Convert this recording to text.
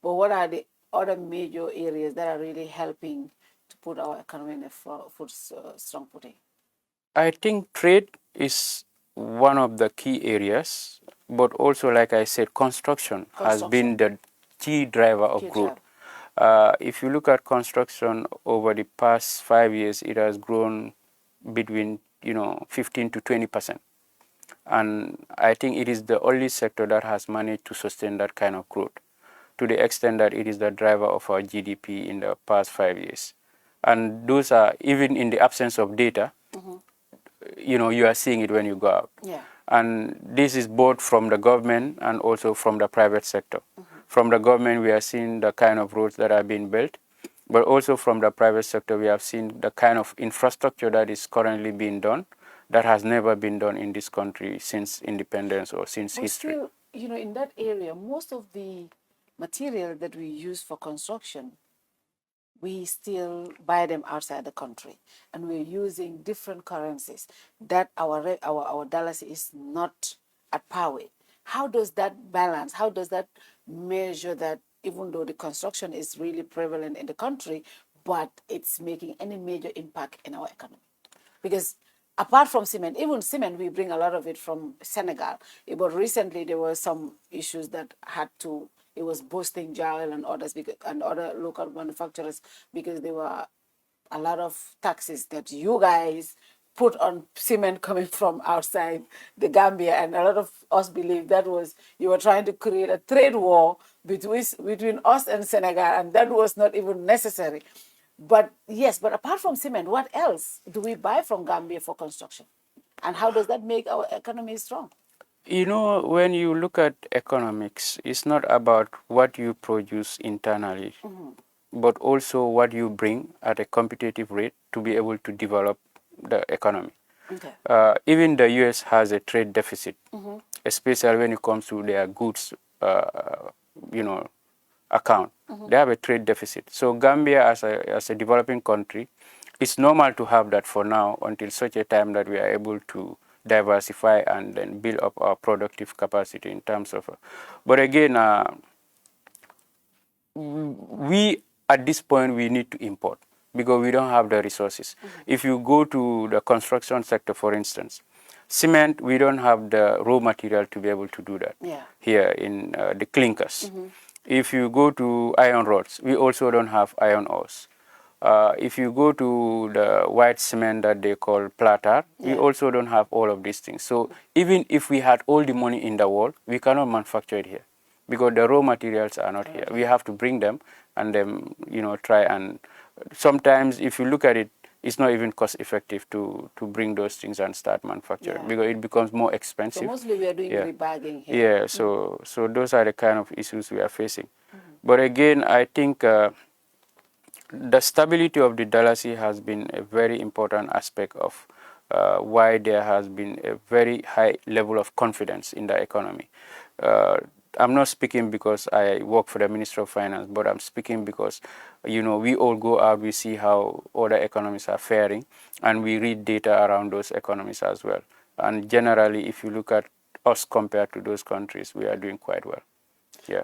But what are the other major areas that are really helping to put our economy in a strong footing? I think trade is one of the key areas, but also, like I said, construction has been the key driver of growth. If you look at construction over the past 5 years, it has grown between 15 to 20%, and I think it is the only sector that has managed to sustain that kind of growth, to the extent that it is the driver of our GDP in the past 5 years. And those are even in the absence of data. You are seeing it when you go out. Yeah. And this is both from the government and also from the private sector. From the government, we are seeing the kind of roads that are being built, but also from the private sector, we have seen the kind of infrastructure that is currently being done that has never been done in this country since independence or since history. Still, in that area, most of the material that we use for construction, we still buy them outside the country, and we're using different currencies that our dollars is not at par with. How does that balance? How does that measure that even though the construction is really prevalent in the country, but it's making any major impact in our economy? Because apart from cement, even cement, we bring a lot of it from Senegal. But recently there were some issues that it was boosting Jail and others and other local manufacturers, because there were a lot of taxes that you guys put on cement coming from outside the Gambia, and a lot of us believe that was you were trying to create a trade war between us and Senegal, and that was not even necessary. But yes, but apart from cement, what else do we buy from Gambia for construction? And how does that make our economy strong? When you look at economics, it's not about what you produce internally, but also what you bring at a competitive rate to be able to develop the economy. Okay. Even the US has a trade deficit, especially when it comes to their goods, account. They have a trade deficit. So Gambia, as a developing country, it's normal to have that for now until such a time that we are able to diversify and then build up our productive capacity in terms of. But again, we at this point we need to import because we don't have the resources. If you go to the construction sector, for instance, cement, we don't have the raw material to be able to do that. Yeah. Here in the clinkers. If you go to iron rods, we also don't have iron ores. If you go to the white cement that they call platter, we also don't have all of these things. So even if we had all the money in the world, we cannot manufacture it here because the raw materials are not here. We have to bring them and then try, and sometimes if you look at it, it's not even cost effective to bring those things and start manufacturing because it becomes more expensive. So mostly we are doing rebagging here. Yeah, so those are the kind of issues we are facing. But again, I think the stability of the dollar has been a very important aspect of why there has been a very high level of confidence in the economy. I'm not speaking because I work for the Ministry of Finance, but I'm speaking because, we all go out, we see how other economies are faring, and we read data around those economies as well. And generally, if you look at us compared to those countries, we are doing quite well. Yeah.